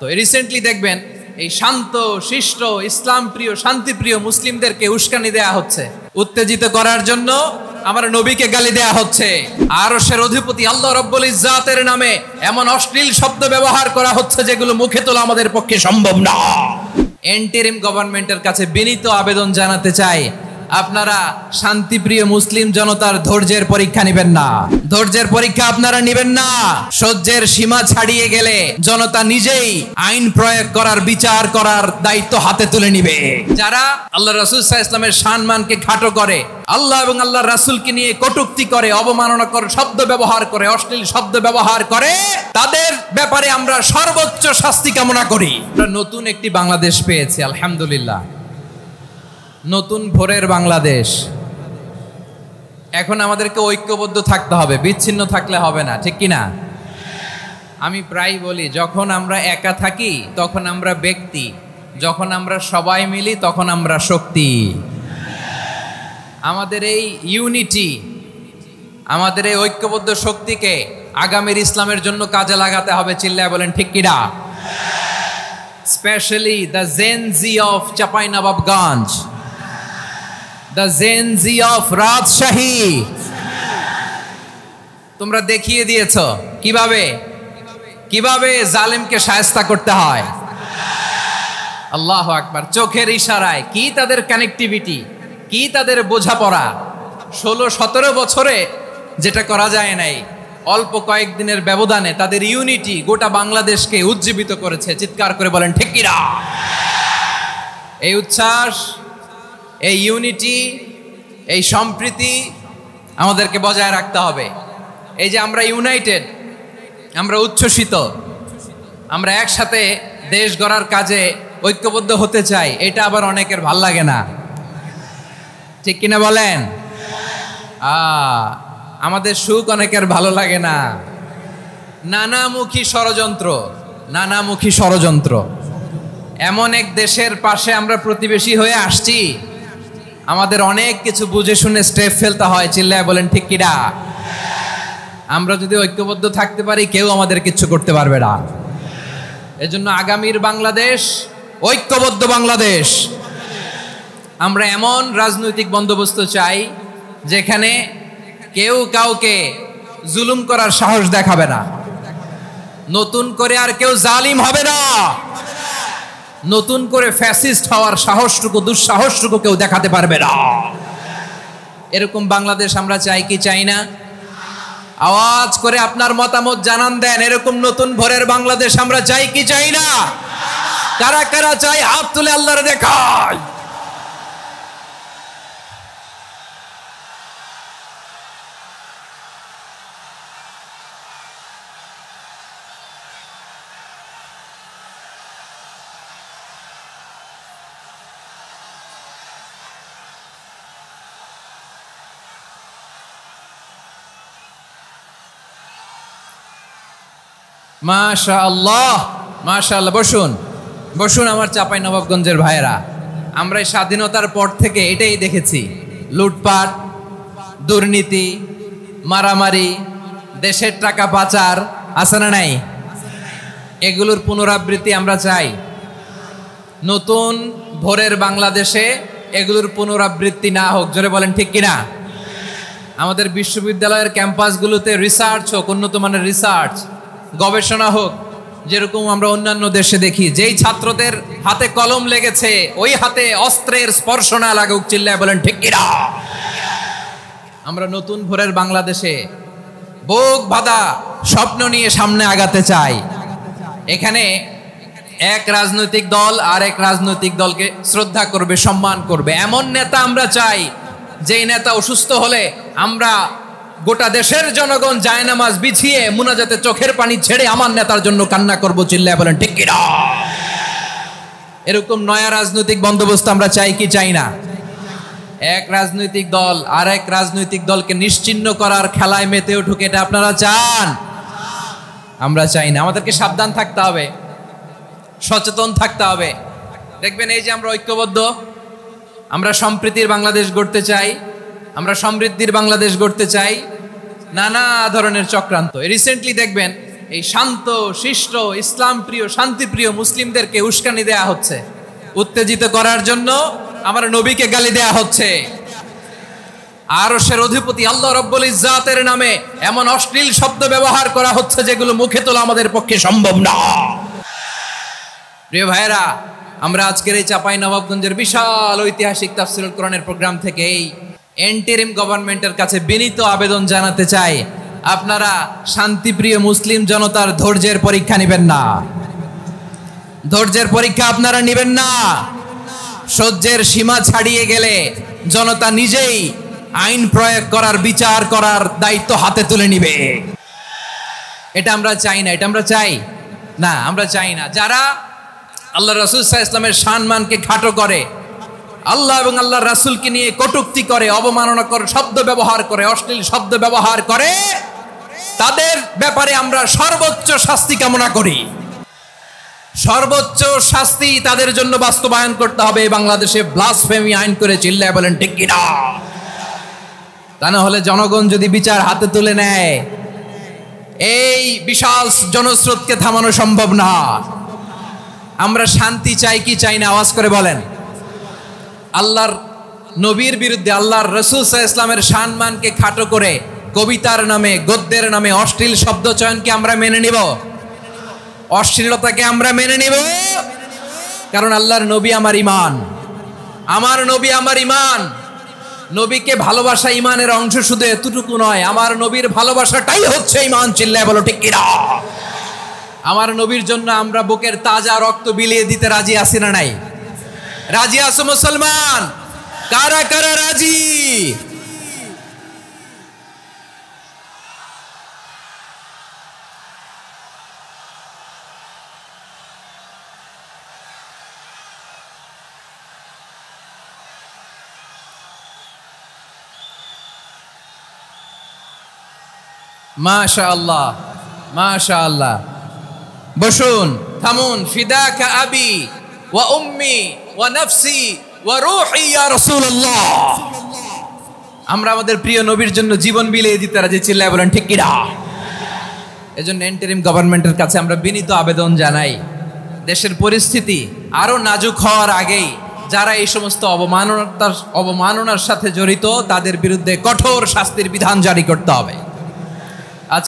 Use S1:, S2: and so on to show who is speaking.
S1: তো রিসেন্টলি দেখবেন এই শান্ত শিষ্ট ইসলাম প্রিয় শান্তিপ্রিয় মুসলিমদেরকে উস্কানি দেয়া হচ্ছে, উত্তেজিত করার জন্য আমার নবীকে গালি দেয়া হচ্ছে। আরশের অধিপতি আল্লাহ রব্বুল ইজ্জাতের নামে এমন অশ্লীল শব্দ ব্যবহার করা হচ্ছে যেগুলো মুখে তোলা আমাদের পক্ষে সম্ভব না। ইন্টারিম গভর্নমেন্টের কাছে বিনীত আবেদন জানাতে চাই, আপনারা শান্তিপ্রিয় মুসলিম জনতার ধৈর্যের পরীক্ষা নেবেন না। ধৈর্যের পরীক্ষা আপনারা নেবেন না। সহ্যের সীমা ছাড়িয়ে গেলে জনতা নিজেই আইন প্রয়োগ করার বিচার করার দায়িত্ব হাতে তুলে নিবে। যারা আল্লাহ রাসূল সাল্লাল্লাহু আলাইহি ওয়াসাল্লামের সম্মানকে খাটো করে, আল্লাহ এবং আল্লাহর রাসূলকে নিয়ে কটূক্তি করে, অবমাননাকর শব্দ ব্যবহার করে, অশ্লীল শব্দ ব্যবহার করে, তাদের ব্যাপারে আমরা সর্বোচ্চ শাস্তি কামনা করি। আমরা নতুন একটি বাংলাদেশ পেয়েছি আলহামদুলিল্লাহ, নতুন ভোরের বাংলাদেশ। এখন আমাদেরকে ঐক্যবদ্ধ থাকতে হবে, বিচ্ছিন্ন থাকলে হবে না, ঠিক কি না? আমি প্রায় বলি, যখন আমরা একা থাকি তখন আমরা ব্যক্তি, যখন আমরা সবাই মিলি তখন আমরা শক্তি। আমাদের এই ইউনিটি, আমাদের এই ঐক্যবদ্ধ শক্তিকে আগামীর ইসলামের জন্য কাজে লাগাতে হবে। চিল্লায় বলেন ঠিক কিনা? Specially the Gen Z of Chapainawabganj, the Gen Z of Rajshahi, তোমরা দেখিয়ে দিয়েছ কিভাবে জালেমকে শায়েস্তা করতে হয়। আল্লাহু আকবার। চোখের ইশারায় কি তাদের কানেক্টিভিটি, কি তাদের বোঝাপড়া। 16-17 বছরে যেটা করা যায় নাই, অল্প কয়েকদিনের ব্যবধানে তাদের ইউনিটি গোটা বাংলাদেশকে উজ্জীবিত করেছে। চিৎকার করে বলেন ঠিক কিনা? এই উচ্ছ্বাস, এই ইউনিটি, এই সম্প্রীতি আমাদেরকে বজায় রাখতে হবে। এই যে আমরা ইউনাইটেড, আমরা উচ্ছ্বসিত, আমরা একসাথে দেশ গড়ার কাজে ঐক্যবদ্ধ হতে চাই, এটা আবার অনেকের ভাল লাগে না, ঠিক কিনা বলেন? আমাদের সুখ অনেকের ভালো লাগে না। নানামুখী ষড়যন্ত্র। এমন এক দেশের পাশে আমরা প্রতিবেশী হয়ে আসছি, আমাদের অনেক কিছু বুঝে শুনে স্টেপ ফেলতে হয়। চিল্লায় বলেন ঠিক কিনা? আমরা যদি ঐক্যবদ্ধ থাকতে পারি, কেউ আমাদের কিছু করতে পারবে না। এজন্য আগামীর বাংলাদেশ ঐক্যবদ্ধ বাংলাদেশ। আমরা এমন রাজনৈতিক বন্দোবস্ত চাই যেখানে কেউ কাউকে জুলুম করার সাহস দেখাবে না, নতুন করে আর কেউ জালিম হবে না, নতুন করে ফ্যাসিস্ট হওয়ার সাহসটুকু, দুঃসাহসটুকু কেউ দেখাতে পারবে না। এরকম বাংলাদেশ আমরা চাই কি চাই না? আওয়াজ করে আপনার মতামত জানান দেন। এরকম নতুন ভোরের বাংলাদেশ আমরা চাই কি চাই না? কারা কারা চাই হাত তুলে আল্লাহরে দেখায়। মাশাআল্লাহ, মাশাআল্লাহ। বসুন আমার চাঁপাইনবাবগঞ্জের ভাইয়েরা। আমরা এই স্বাধীনতার পর থেকে এটাই দেখেছি, লুটপাট, দুর্নীতি, মারামারি, দেশের টাকা পাচার, আছে না নাই? এগুলোর পুনরাবৃত্তি আমরা চাই। নতুন ভোরের বাংলাদেশে এগুলোর পুনরাবৃত্তি না হোক। জোরে বলেন ঠিক কিনা? আমাদের বিশ্ববিদ্যালয়ের ক্যাম্পাসগুলোতে রিসার্চ হোক, উন্নত মানের রিসার্চ, গবেষণা হোক, যেরকম আমরা অন্যান্য দেশে দেখি। যেই ছাত্রদের হাতে কলম লেগেছে, ওই হাতে অস্ত্রের স্পর্শ না লাগুক। চিল্লায় বলেন ঠিক কিনা? আমরা নতুন ভোরের বাংলাদেশে বুক বাঁধা স্বপ্ন নিয়ে সামনে আগাতে চাই। এখানে এক রাজনৈতিক দল আর এক রাজনৈতিক দলকে শ্রদ্ধা করবে, সম্মান করবে, এমন নেতা আমরা চাই যেই নেতা অসুস্থ হলে আমরা গোটা দেশের জনগণ জায়নামাজ বিছিয়ে মুনাজাতে চোখের পানি ছেড়ে আমার নেতার জন্য কান্না করব। চিল্লায় বলেন ঠিক কিনা? এরকম নয়া রাজনৈতিক বন্দোবস্ত আমরা চাই কি চাই না? এক রাজনৈতিক দল আর এক রাজনৈতিক দলকে নিশ্চিহ্ন করার খেলায় মেতে উঠুক, এটা আপনারা চান? আমরা চাই না। আমাদেরকে সাবধান থাকতে হবে, সচেতন থাকতে হবে। দেখবেন এই যে আমরা ঐক্যবদ্ধ, আমরা সম্প্রীতির বাংলাদেশ গড়তে চাই, আমরা সমৃদ্ধির বাংলাদেশ গড়তে চাই। নানা ধরনের চক্রান্ত। রিসেন্টলি দেখবেন এই শান্ত শিষ্ট ইসলাম প্রিয় শান্তিপ্রিয় মুসলিমদেরকে উস্কানি দেয়া হচ্ছে, উত্তেজিত করার জন্য আমার নবীকে গালি দেয়া হচ্ছে। আরশের অধিপতি আল্লাহ রব্বুল ইজ্জাতের নামে এমন অশ্লীল শব্দ ব্যবহার করা হচ্ছে যেগুলো মুখে তোলা আমাদের পক্ষে সম্ভব না। প্রিয় ভাইরা, আমরা আজকের এই চাঁপাইনবাবগঞ্জের বিশাল ঐতিহাসিক তাফসীরুল কোরআনের প্রোগ্রাম থেকে এই এন্টারিম গভর্নমেন্টের কাছে বিনীত আবেদন জানাতে চাই, আপনারা শান্তিপ্রিয় মুসলিম জনতার ধৈর্যের পরীক্ষা নেবেন না। ধৈর্যের পরীক্ষা আপনারা নেবেন না। সহ্যের সীমা ছাড়িয়ে গেলে জনতা নিজেই আইন প্রয়োগ করার, বিচার করার দায়িত্ব হাতে তুলে নিবে। এটা আমরা চাই না, এটা আমরা চাই না, আমরা চাই না। যারা আল্লাহ রাসূল সাল্লাল্লাহু আলাইহি ওয়াসাল্লামের সম্মানকে খাটো করে, আল্লাহ এবং আল্লাহর রাসূলকে নিয়ে কটূক্তি করে, অবমাননাকর শব্দ ব্যবহার করে, অশ্লীল শব্দ ব্যবহার করে, তাদের ব্যাপারে আমরা সর্বোচ্চ শাস্তি কামনা করি। সর্বোচ্চ শাস্তি তাদের জন্য বাস্তবায়ন করতে হবে। বাংলাদেশে ব্লাসফেমি আইন করে চিল্লায় বলেন ঠিক কিনা? তা না হলে জনগণ যদি বিচার হাতে তুলে নেয়, এই বিশাল জনস্রোতকে থামানো সম্ভব না। আমরা শান্তি চাই কি চাই না? আওয়াজ করে বলেন। আল্লাহর নবীর বিরুদ্ধে, আল্লাহর রাসূল সাল্লাল্লাহু আলাইহি ওয়াসাল্লামের সম্মানকে খাটো করে কবিতার নামে, গদ্যের নামে অশ্লীল শব্দ চয়নকে আমরা মেনে নিব? অশ্লীলতাকে আমরা মেনে নিব? কারণ আল্লাহর নবী আমার ঈমান, আমার নবী আমার ঈমান। নবীকে ভালোবাসা ঈমানের অংশ, শুধু এতটুকু নয়, আমার নবীর ভালোবাসাটাই হচ্ছে ঈমান। চিল্লায় বলো ঠিক কিনা? আমার নবীর জন্য আমরা বুকের তাজা রক্ত বিলিয়ে দিতে রাজি আছি না নাই? রাজি আছো মুসলমান? কারা কারা রাজি? মাশাআল্লাহ, মাশাআল্লাহ। বসুন, থামুন। ফিদাকা আবি ওয়া উম্মি ওয়া নাফসি ওয়া রূহি ইয়া রাসূলুল্লাহ। আমরা আমাদের প্রিয় নবীর জন্য জীবন বিলিয়ে দিতে রাজি। চিল্লায় বলেন ঠিক কিনা? এজন্য ইন্টারিম গভর্নমেন্টের কাছে আমরা বিনীত আবেদন জানাই, দেশের পরিস্থিতি আরো নাজুক হওয়ার আগেই যারা এই সমস্ত অবমাননার সাথে জড়িত তাদের বিরুদ্ধে কঠোর শাস্তির বিধান জারি করতে হবে।